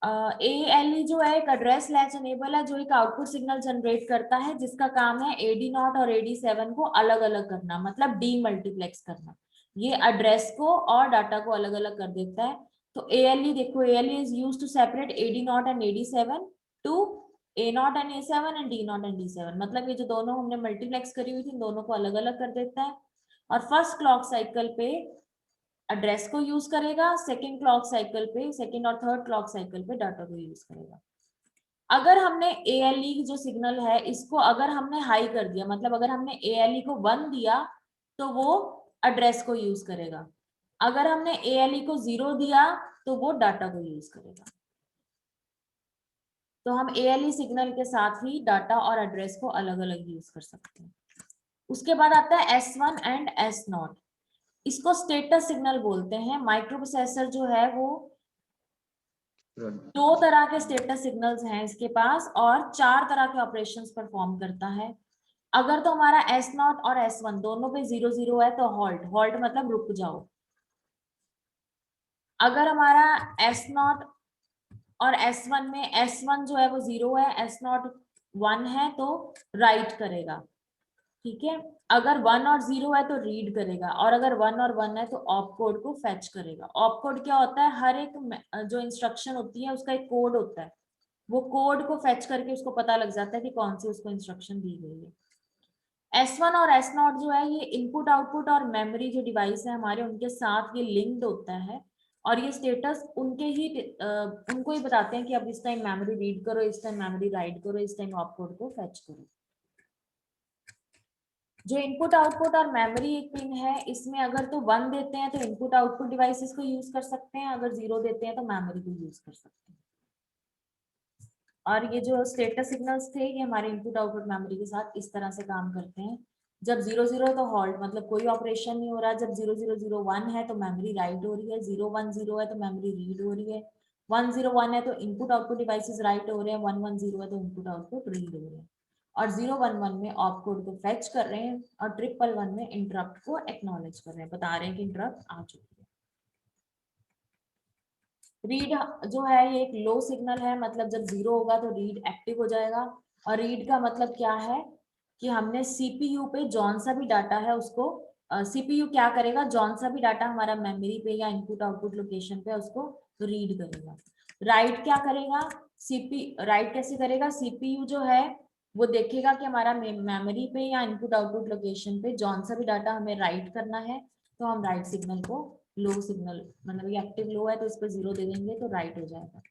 ALE जो है एक एड्रेस लैच एनेबल है, जो एक आउटपुट सिग्नल जनरेट करता है, जिसका काम है AD0 और AD7 को अलग अलग करना, मतलब डीमल्टीप्लेक्स करना। ये एड्रेस को और डाटा को अलग अलग कर देता है। तो ALE देखो, ALE is used to separate AD0 and AD7 to A0 and A7 and D0 and D7, मतलब ये जो दोनों हमने मल्टीप्लेक्स करी हुई थी, दोनों को अलग अलग कर देता है। और फर्स्ट क्लॉक साइकिल पे एड्रेस को यूज करेगा, सेकंड क्लॉक साइकिल पे, सेकंड और थर्ड क्लॉक साइकिल पे डाटा को यूज करेगा। अगर हमने ALE जो सिग्नल है इसको अगर हमने हाई कर दिया, मतलब अगर हमने ALE को 1 दिया तो वो एड्रेस को यूज करेगा, अगर हमने ALE को 0 दिया तो वो डाटा को यूज करेगा। तो हम ALE सिग्नल के साथ ही डाटा और एड्रेस को अलग अलग यूज कर सकते हैं। उसके बाद आता है S1 एंड S0। इसको स्टेटस सिग्नल बोलते हैं। माइक्रो प्रोसेसर जो है वो दो तरह के स्टेटस सिग्नल्स हैं इसके पास, और 4 तरह के ऑपरेशंस परफॉर्म करता है। अगर तो हमारा S0 और S1 दोनों पे 0 0 है तो हॉल्ट, हॉल्ट मतलब रुक जाओ। अगर हमारा S0 और S1 में S1 जो है वो 0 है, S0 1 है तो राइट करेगा, ठीक है। अगर 1 और 0 है तो रीड करेगा, और अगर 1 और 1 है तो ऑप कोड को फेच करेगा। ऑप कोड क्या होता है? हर एक जो इंस्ट्रक्शन होती है उसका एक कोड होता है, वो कोड को फेच करके उसको पता लग जाता है कि कौन सी उसको इंस्ट्रक्शन दी गई है। S1 और S0 जो है ये इनपुट आउटपुट और मेमोरी जो डिवाइस है हमारे, उनके साथ ये लिंक्ड होता है, और ये स्टेटस उनको ही बताते हैं कि अब इस टाइम मेमोरी रीड करो, इस टाइम मेमोरी राइट करो, इस टाइम ऑपकोड को फेच करो। जो इनपुट आउटपुट और मेमोरी एक पिन है, इसमें अगर तो 1 देते हैं तो इनपुट आउटपुट डिवाइसेस को यूज कर सकते हैं, अगर 0 देते हैं तो मेमोरी को यूज कर सकते हैं। और ये जो स्टेटस सिग्नल्स थे ये हमारे इनपुट आउटपुट मेमोरी के साथ इस तरह से काम करते हैं। जब 0 0 तो हॉल्ट, मतलब कोई ऑपरेशन नहीं हो रहा। जब 0 0 0 1 है तो मेमोरी राइट हो रही है, 0 1 0 है तो मेमोरी रीड हो रही है, 1 0 1 है तो इनपुट आउटपुट डिवाइसेस राइट हो रहे हैं, 1 1 0 है तो इनपुट आउटपुट रीड हो रहे हैं, और 0 1 1 में ऑप कोड को फेच कर रहे हैं, और 1 1 1 में इंटरप्ट को एक्नॉलेज कर रहे हैं, बता रहे हैं कि इंटरप्ट आ चुकी है। रीड जो है ये एक लो सिग्नल है, मतलब जब 0 होगा तो रीड एक्टिव हो जाएगा। और रीड का मतलब क्या है कि हमने सीपीयू पे जौन सा भी डाटा है उसको सीपीयू क्या करेगा, जौन सा भी डाटा हमारा मेमोरी पे या इनपुट आउटपुट लोकेशन पे उसको रीड करेगा। राइट क्या करेगा? राइट कैसे करेगा? सीपीयू जो है वो देखेगा कि हमारा मेमोरी पे या इनपुट आउटपुट लोकेशन पे जौन सा भी डाटा हमें राइट करना है, तो हम राइट सिग्नल को लो सिग्नल, मतलब ये एक्टिव लो है तो इस पर 0 दे देंगे तो राइट हो जाएगा।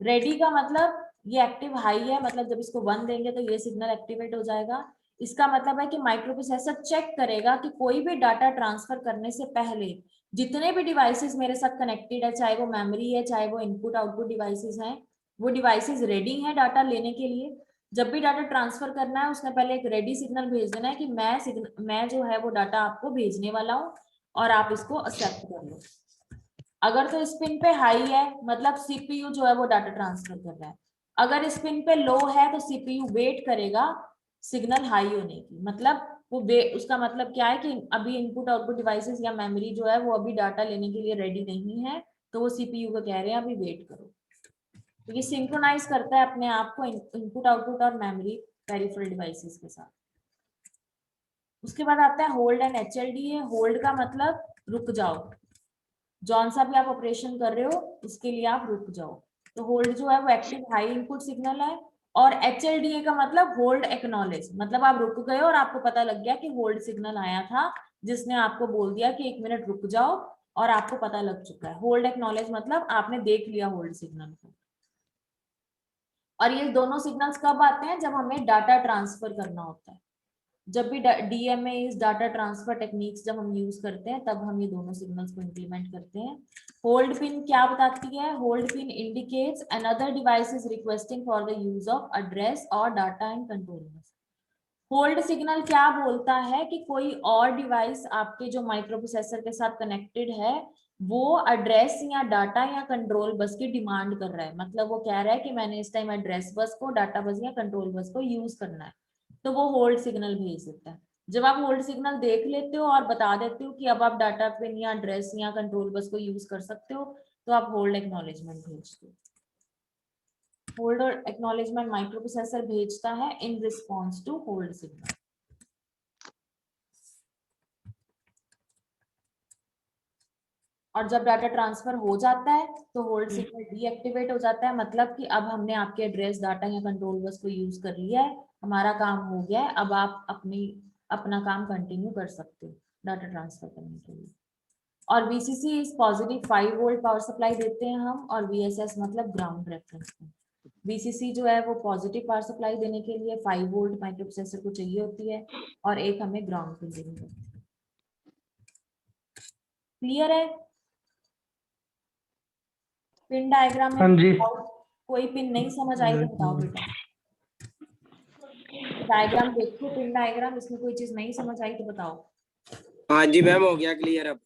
रेडी का मतलब ये एक्टिव हाई है, मतलब जब इसको 1 देंगे तो ये सिग्नल एक्टिवेट हो जाएगा। इसका मतलब है कि माइक्रो प्रोसेसर चेक करेगा कि कोई भी डाटा ट्रांसफर करने से पहले जितने भी डिवाइसेस मेरे साथ कनेक्टेड है, चाहे वो मेमोरी है चाहे वो इनपुट आउटपुट डिवाइसेस हैं, वो डिवाइसेस रेडी हैं डाटा लेने के लिए। जब भी डाटा ट्रांसफर करना है उसने पहले एक रेडी सिग्नल भेज देना है कि मैं जो है वो डाटा आपको भेजने वाला हूँ और आप इसको एक्सेप्ट कर लो। अगर तो स्पिन पे हाई है मतलब सीपीयू जो है वो डाटा ट्रांसफर कर रहा है, अगर स्पिन पे लो है तो सीपीयू वेट करेगा सिग्नल हाई होने की, मतलब वो उसका मतलब क्या है कि अभी इनपुट आउटपुट डिवाइसेस या मेमोरी जो है वो अभी डाटा लेने के लिए रेडी नहीं है, तो वो सीपीयू को कह रहे हैं अभी वेट करो। तो ये सिंक्रोनाइज करता है अपने आप को इनपुट आउटपुट और मेमोरी पेरिफेरल डिवाइसेस के साथ। उसके बाद आता है होल्ड एंड HLD है। होल्ड का मतलब रुक जाओ, जौन सा भी आप ऑपरेशन कर रहे हो उसके लिए आप रुक जाओ। तो होल्ड जो है वो एक्टिव हाई इनपुट सिग्नल है। और HLDA का मतलब होल्ड एक्नॉलेज, मतलब आप रुक गए और आपको पता लग गया कि होल्ड सिग्नल आया था जिसने आपको बोल दिया कि 1 मिनट रुक जाओ, और आपको पता लग चुका है। होल्ड एक्नॉलेज मतलब आपने देख लिया होल्ड सिग्नल को। और ये दोनों सिग्नल्स कब आते हैं? जब हमें डाटा ट्रांसफर करना होता है। जब भी DMA इस डाटा ट्रांसफर टेक्निक्स जब हम यूज करते हैं तब हम ये दोनों सिग्नल्स को इंप्लीमेंट करते हैं। होल्ड पिन क्या बताती है? Hold pin indicates another device is requesting for the use of address और data in control bus. Hold signal क्या बोलता है कि कोई और डिवाइस आपके जो माइक्रो प्रोसेसर के साथ कनेक्टेड है वो एड्रेस या डाटा या कंट्रोल बस की डिमांड कर रहा है, मतलब वो कह रहा है कि मैंने इस टाइम एड्रेस बस को, डाटा बस या कंट्रोल बस को यूज करना है, तो वो होल्ड सिग्नल भेज देता है। जब आप होल्ड सिग्नल देख लेते हो और बता देते हो कि अब आप डाटा पिन या एड्रेस या कंट्रोल बस को यूज कर सकते हो, तो आप होल्ड एक्नॉलेजमेंट भेजते हो। होल्ड और एक्नॉलेजमेंट माइक्रो प्रोसेसर भेजता है in response to hold signal. और जब डाटा ट्रांसफर हो जाता है तो होल्ड सिग्नल डीएक्टिवेट हो जाता है, मतलब कि अब हमने आपके एड्रेस डाटा या कंट्रोल बस को यूज कर लिया है, हमारा काम हो गया है, अब आप अपना काम कंटिन्यू कर सकते हो डाटा ट्रांसफर करने के लिए। और VCC is positive 5 volt power supply देते हैं हम, और वीएसएस मतलब ग्राउंड रेफरेंस में। वीसीसी जो है वो पॉजिटिव पावर सप्लाई देने के लिए 5 वोल्ट माइक्रो प्रोसेसर को चाहिए होती है, और एक हमें ग्राउंड पिन देनी होती है। क्लियर है? पिन डायग्राम में हाँ जी। कोई पिन नहीं समझ आई तो बताओ बेटा। डायग्राम देखो, पिन डायग्राम, इसमें कोई चीज नहीं समझ आई तो बताओ। हाँ जी मैम, हो गया क्लियर अब।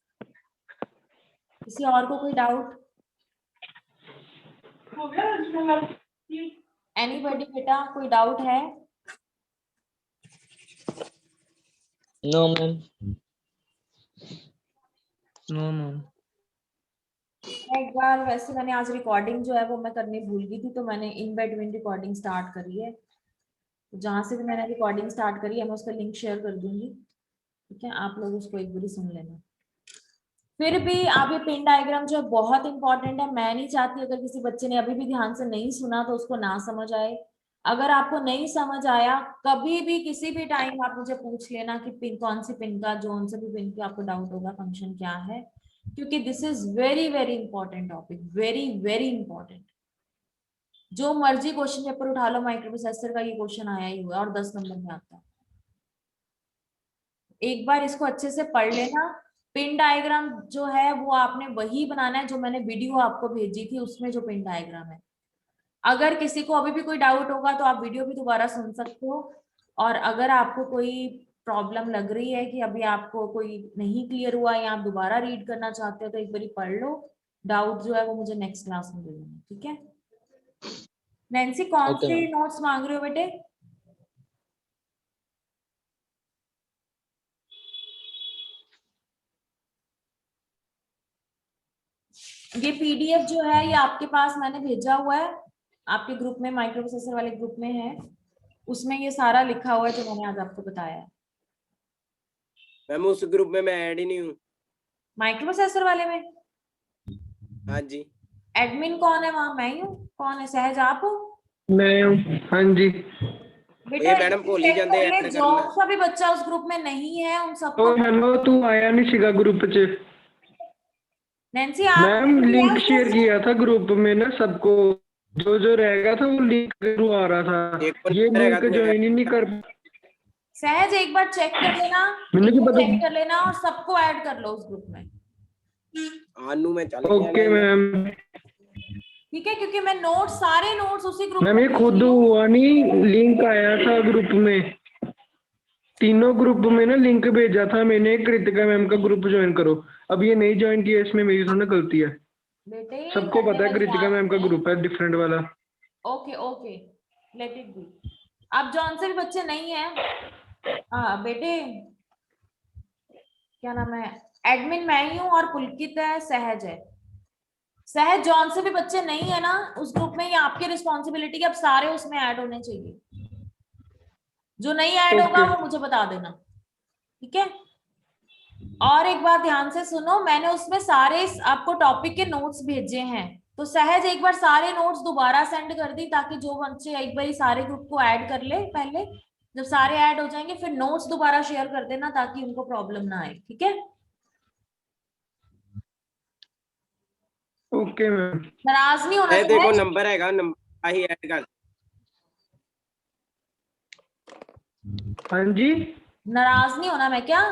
किसी और को कोई डाउट? एनीबॉडी बेटा, कोई डाउट है? No ma'am. No ma'am. एक बार वैसे मैंने आज रिकॉर्डिंग जो है वो मैं करनी भूल गई थी, तो मैंने इन बिटवीन रिकॉर्डिंग स्टार्ट करी है। तो जहां से भी मैंने रिकॉर्डिंग स्टार्ट करी है मैं उसका लिंक शेयर कर दूंगी, ठीक है? आप लोग उसको एक बार सुन लेना। फिर भी आप ये पिन डायग्राम जो है बहुत इंपॉर्टेंट है। मैं नहीं चाहती अगर किसी बच्चे ने अभी भी ध्यान से नहीं सुना तो उसको ना समझ आए। अगर आपको नहीं समझ आया, कभी भी किसी भी टाइम आप मुझे पूछ लेना कि पिन कौन सी पिन का, जोन से भी पिन की आपको डाउट होगा फंक्शन क्या है, क्योंकि this is very very important topic, very very important. जो मर्जी क्वेश्चन पेपर उठा लो, माइक्रो प्रोसेसर का ये क्वेश्चन आया ही हुआ और 10 नंबर में आता है। एक बार इसको अच्छे से पढ़ लेना। पिन डायग्राम जो है वो आपने वही बनाना है जो मैंने वीडियो आपको भेजी थी, उसमें जो पिन डायग्राम है। अगर किसी को अभी भी कोई डाउट होगा तो आप वीडियो भी दोबारा सुन सकते हो, और अगर आपको कोई प्रॉब्लम लग रही है कि अभी आपको कोई नहीं क्लियर हुआ या आप दोबारा रीड करना चाहते हो तो एक बार पढ़ लो। डाउट जो है वो मुझे नेक्स्ट क्लास में दे देना, ठीक है? नैन्सी, कौन से नोट्स मांग रहे हो बेटे? ये पीडीएफ जो है ये आपके पास मैंने भेजा हुआ है, आपके ग्रुप में, माइक्रो प्रोसेसर वाले ग्रुप में है, उसमें ये सारा लिखा हुआ है जो मैंने आज आपको बताया है। मैम उस ग्रुप में मैं ऐड ही नहीं हूँ। माइक्रो प्रोसेसर वाले में? हाँ जी। एडमिन कौन है वहां? मैं ही हूँ। कौन है? सहज आप हो? मैं हूँ। हाँ जी। बेटा ये मैडम भूल ही चेक जाते कर ले, ऐड जो करना। सा भी बच्चा उस ग्रुप में नहीं है उन तो सबको। हेलो, तू आया नहीं सीगा ग्रुप च? नैन्सी आप मैम भी है लिंक उस शेयर list में? किया था ग्रुप में ना सबको, जो जो रहेगा था वो लिंक थ्रू आ रहा था, एक को ये नहीं रहेगा लिंक तू ज्वाइन ही नहीं कर। सहज एक बार चेक कर लेना, मैंने एक की बार पता। चेक कर लेना और सबको ऐड कर लो उस ग्रुप में। आनू में चल गया ओके लाइन। मैम। ठीक है, क्योंकि मैं नोट्स, सारे नोट्स उसी ग्रुप मैम में ये भेज खुद रही हूँ। हुआ नहीं, लिंक आया था ग्रुप में, तीनों ग्रुप में ना लिंक भेजा था मैंने, कृतिका मैम का ग्रुप ज्वाइन करो। अब ये नहीं ज्वाइन किया, इसमें मेरी थोड़ी ना गलती है। बेटे सबको करने पता है वाली कृतिका बात मैम का नहीं है। ग्रुप है डिफरेंट वाला। Okay okay, let it be. अब जौन से भी बच्चे नहीं है, हाँ बेटे, क्या नाम है, एडमिन मैं ही हूँ और पुलकित है, सहज है। सहज, जौन से भी बच्चे नहीं है ना उस ग्रुप में, ये आपकी रिस्पॉन्सिबिलिटी है, अब सारे उसमें ऐड होने चाहिए। जो नहीं ऐड होगा ओके। वो मुझे बता देना, ठीक है? और एक बात ध्यान से सुनो, मैंने उसमें सारे आपको टॉपिक के नोट्स भेजे हैं, तो सहज एक बार सारे नोट्स दोबारा सेंड कर दी, ताकि जो बच्चे एक बार सारे ग्रुप को ऐड कर ले पहले, जब सारे ऐड हो जाएंगे फिर नोट्स दोबारा शेयर कर देना ताकि उनको प्रॉब्लम ना आए, ठीक है? Okay ma'am. नाराज नहीं होना देखो सहज, नंबर हैगा, नंबर ही ऐड कर। हाँ जी। नाराज नहीं होना, मैं क्या,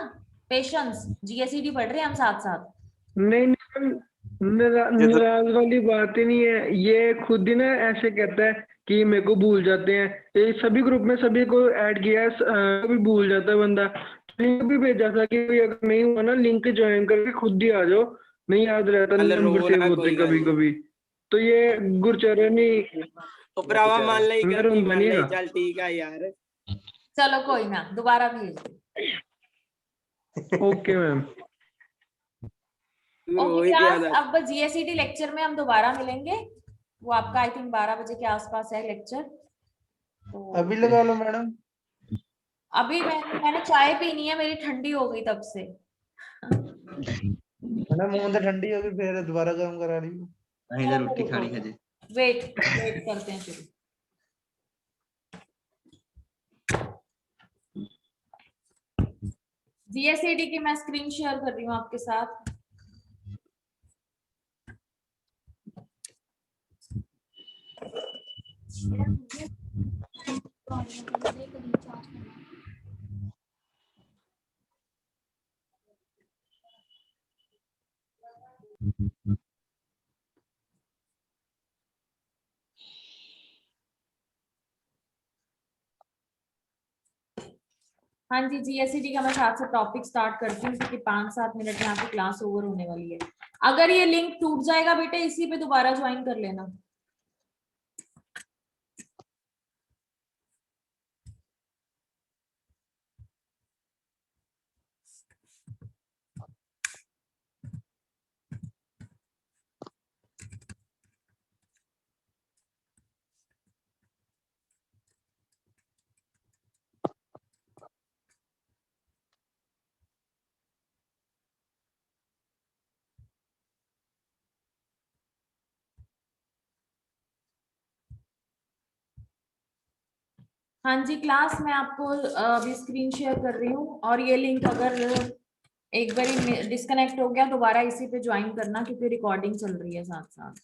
पेशेंस, जीएसईडी पढ़ रहे हैं हम साथ साथ। नहीं नहीं, नाराज वाली बात ही नहीं है, ये खुद ही ना ऐसे कहता है कि मेरे को भूल जाते हैं, ये सभी ग्रुप में सभी को ऐड किया है, कभी भूल जाता है बंदा। लिंक भी भेजा था कि भाई अगर नहीं हुआ ना लिंक ज्वाइन करके खुद ही आ जाओ, नहीं याद रहता चल नंबर रो सेव ना, होते कोई गल कभी नहीं। कभी। तो ये गुरचरण ही तो भरावा मान ली मैं गलती, रोंदा मान नहीं ली, है। चल ठीक है यार। चलो कोई ना, दोबारा भेज दो। Okay ma'am. तू रो ओके ही क्या क्लास, था। अब जीएसईटी लेक्चर में हम दोबारा मिलेंगे। वो आपका आई थिंक 12 बजे के आसपास है लेक्चर। तो अभी लगा लो मैडम। अभी मैंने चाय पीनी है, मेरी ठंडी हो गई तब से। मैडम मुंह तो ठंडी होगी फिर दोबारा गर्म करा रही हूँ। इधर रोटी खानी है जी। वेट करते हैं फिर। जीएसएडी की मैं स्क्रीन शेयर कर रही हूँ आपके साथ। हाँ जी, जीएससीडी का मैं साथ से टॉपिक स्टार्ट करती हूँ क्योंकि 5-7 मिनट में आपकी क्लास ओवर होने वाली है। अगर ये लिंक टूट जाएगा बेटे, इसी पे दोबारा ज्वाइन कर लेना। हाँ जी, क्लास मैं आपको अभी स्क्रीन शेयर कर रही हूँ और ये लिंक अगर एक बार डिस्कनेक्ट हो गया दोबारा इसी पे ज्वाइन करना क्योंकि रिकॉर्डिंग चल रही है साथ साथ।